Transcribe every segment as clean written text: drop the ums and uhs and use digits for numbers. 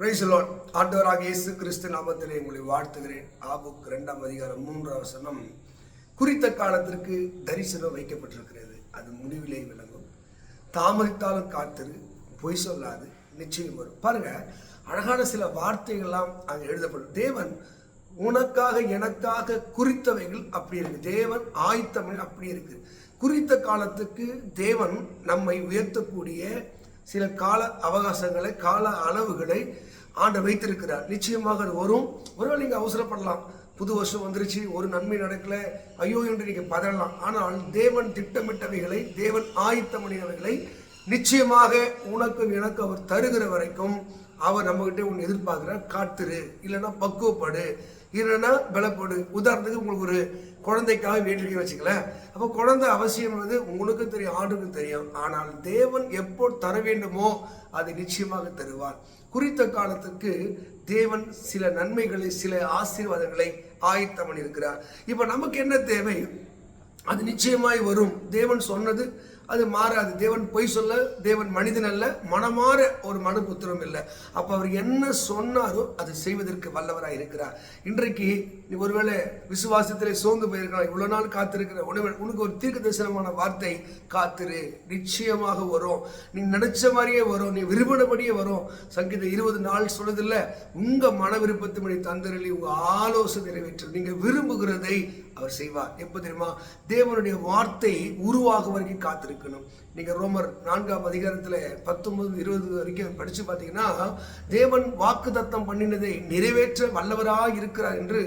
Praise the Lord. ஆண்டவராகிய இயேசு கிறிஸ்து நாமத்திலே உங்களை வாழ்த்துகிறேன். ஆபுக்கு 2 அதிகாரம் 3 வசனம், குறித்த காலத்திற்கு தரிசனம் வைக்கப்பட்டிருக்கிறது, அது முடிவிலே விளங்கும். தாமதித்தாலும் காத்திரு, பொய் சொல்லாது, நிச்சயம் வரும். பாருங்க, அழகான சில வார்த்தைகள்லாம் அங்கே எழுதப்படும். தேவன் உனக்காக எனக்காக குறித்தவைகள் அப்படி இருக்கு. தேவன் ஆயத்தம் அப்படி இருக்கு. குறித்த காலத்துக்கு தேவன் நம்மை உயர்த்தக்கூடிய சில கால அவகாசங்களை, கால அளவுகளை ஆண்டவர் வைத்திருக்கிறார். நிச்சயமாக அது வரும். ஒருவேளை நீங்கள் அவசரப்படலாம். புது வருஷம் வந்துருச்சு, ஒரு நன்மை நடக்கல, ஐயோ என்று நீங்கள் பதறலாம். ஆனால் தேவன் திட்டமிட்டவைகளை, தேவன் ஆயத்தம் பண்ணினவைகளை நிச்சயமாக உனக்கும் எனக்கு அவர் தருகிற வரைக்கும் அவர் நம்மகிட்ட ஒன்று எதிர்பார்க்கிறார். காத்திரு, இல்லைன்னா பக்குவப்படு, இல்லைன்னா பலப்படு. உதாரணத்துக்கு உங்களுக்கு ஒரு குழந்தைக்காக வேண்டிக்கை வச்சுக்கல. அப்போ குழந்தை அவசியம் வந்து உங்களுக்கும் தெரியும், ஆண்டுக்கும் தெரியும். ஆனால் தேவன் எப்போ தர வேண்டுமோ அதை நிச்சயமாக தருவார். குறித்த காலத்துக்கு தேவன் சில நன்மைகளை, சில ஆசீர்வாதங்களை ஆயத்தம் பண்ணியிருக்கிறார். இப்போ நமக்கு என்ன தேவை? அது நிச்சயமாய் வரும். தேவன் சொன்னது அது மாறாது. தேவன் பொய் சொல்ல, தேவன் மனிதன் அல்ல, மனமாற ஒரு மனுபுத்திரம் இல்லை. அப்போ அவர் என்ன சொன்னாரோ அதை செய்வதற்கு வல்லவராக இருக்கிறார். இன்றைக்கு நீ ஒருவேளை விசுவாசத்திலே சோர்ந்து போயிருக்கலாம், இவ்வளவு நாள் காத்திருக்கிற உனக்கு ஒரு தீர்க்க தரிசனமான வார்த்தை, காத்திரு, நிச்சயமாக வரும். நீ நினைச்ச மாதிரியே வரும், நீ விரும்பினபடியே வரும். சங்கீதம் 20 நாள் சொல்லுதில்ல, உங்க மன விருப்பத்தின்படி தந்தரலி உங்க ஆலோசனை நிறைவேற்றும். நீங்க விரும்புகிறதை அவர் செய்வார். எப்போ தெரியுமா? தேவனுடைய வார்த்தை உருவாகும் வரைக்கும் காத்திருக்கணும். நீங்க ரோமர் 4 அதிகாரத்துல 19-20 வரைக்கும் படிச்சு பார்த்தீங்கன்னா, தேவன் வாக்கு தத்தம் பண்ணினதை நிறைவேற்ற வல்லவராக இருக்கிறார் என்று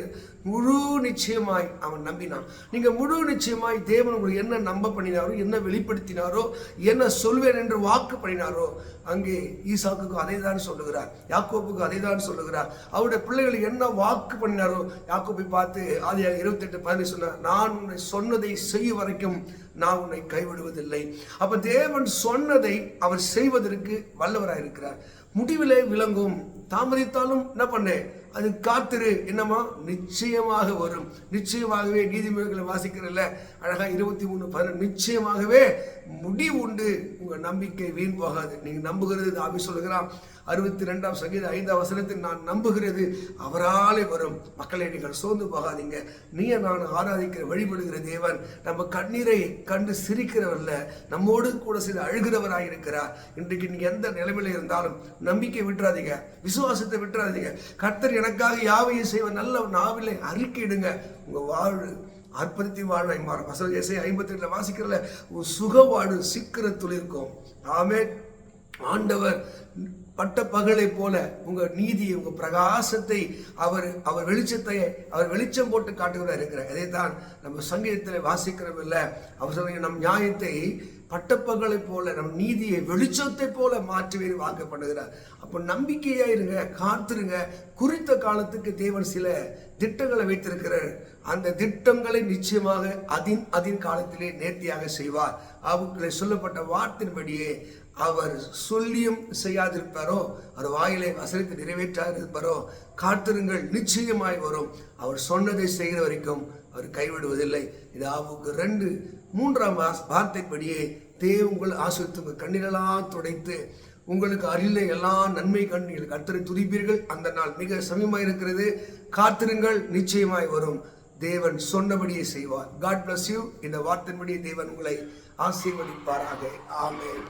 முழு நிச்சயமாய் அவன் நம்பினான். நீங்க முழு நிச்சயமாய் தேவன் உங்களுக்கு என்ன நம்ப பண்ணினாரோ, என்ன வெளிப்படுத்தினாரோ, என்ன சொல்வேன் என்று வாக்கு பண்ணினாரோ, அங்கே ஈசாக்குக்கு அதை தான் சொல்லுகிறார், யாக்கோப்புக்கு அதை தான் சொல்லுகிறார். அவருடைய பிள்ளைகளுக்கு என்ன வாக்கு பண்ணினாரோ, யாக்கோப்பை பார்த்து ஆதியாகமம் 28:15 சொன்னார், நான் உன்னை சொன்னதை செய்ய வரைக்கும் நான் உன்னை கைவிடுவதில்லை. அப்ப தேவன் சொன்னதை அவர் செய்வதற்கு வல்லவராக இருக்கிறார். முடிவிலே விளங்கும். தாமதித்தாலும் என்ன பண்ண, அது காத்திரு. என்னமா? நிச்சயமாக வரும். நிச்சயமாகவே நீதிமொழிகளை வாசிக்கிறல்ல, அழகா 23:12, நிச்சயமாகவே முடிவு உண்டு, உங்க நம்பிக்கை வீண் போகாது. நீங்க நம்புகிறது, தாவீது சொல்லுகிறான் 62 சங்கீதம் 5 வசனத்தில், நான் நம்புகிறது அவராலே வரும். மக்களை நீங்கள் சோர்ந்து போகாதீங்க. நீ நான் ஆராதிக்கிற வழிபடுகிற தேவன் நம்ம கண்ணீரை கண்டு சிரிக்கிறவர்ல, நம்மோடு கூட சில அழுகிறவராக இருக்கிறார். இன்றைக்கு நீங்க எந்த நிலைமையில இருந்தாலும் நம்பிக்கை விட்டுறாதீங்க, விசுவாசத்தை விட்டுறாதீங்க. கர்த்தர் எனக்காக யாவையும் செய்வ நல்ல நாவிலே அறிக்கையிடுங்க. உங்க வாழ்வு அற்புதத்தி வாழ்வாய் மாறும். வசனம் ஏசாயா 52 வாசிக்கிறல, சுக வாழ்வு சீக்கிரத்தில் இருக்கும். ஆமென். ஆண்டவர் பட்ட பகலை போல உங்க நீதியை, உங்க பிரகாசத்தை, அவர் வெளிச்சத்தை அவர் வெளிச்சம் போட்டு காட்டுகிறதா இருக்கிறார். அதைத்தான் நம்ம சங்கீதத்தில் வாசிக்கிறோம் இல்ல, அவர் சொல்ல, நம் நியாயத்தை பட்டப்பகலை போல, நம் நீதியை வெளிச்சத்தை போல மாற்றுவேன் வாக்கப்படுகிறார். அப்போ நம்பிக்கையா இருங்க, காத்திருங்க. குறித்த காலத்துக்கு தேவன் சில திட்டங்களை வைத்திருக்கிறார். அந்த திட்டங்களை நிச்சயமாக அதின் காலத்திலே நேர்த்தியாக செய்வார். அவர்களை சொல்லப்பட்ட வார்த்தையின்படியே அவர் சொல்லியும் செய்யாதிருப்பாரோ, அவர் வாயிலை வசனத்தை நிறைவேற்றாதிருப்பாரோ, காத்திருங்கள், நிச்சயமாய் வரும். அவர் சொன்னதை செய்கிற வரைக்கும் அவர் கைவிடுவதில்லை. இது ஆபுக்கு 2:3 வார்த்தைப்படியே தேவன் உங்கள் ஆசிரியத்து உங்கள் கண்ணீரெல்லாம் துடைத்து உங்களுக்கு அருளை எல்லா நன்மை கண்ணீர்கள் கர்த்தரை துதிப்பீர்கள். அந்த நாள் மிக சமீபமாக இருக்கிறது. காத்திருங்கள், நிச்சயமாய் வரும். தேவன் சொன்னபடியே செய்வார். God bless you. இந்த வார்த்தையின்படியே தேவன் உங்களை ஆசீர்வதிப்பாராக. ஆமென்.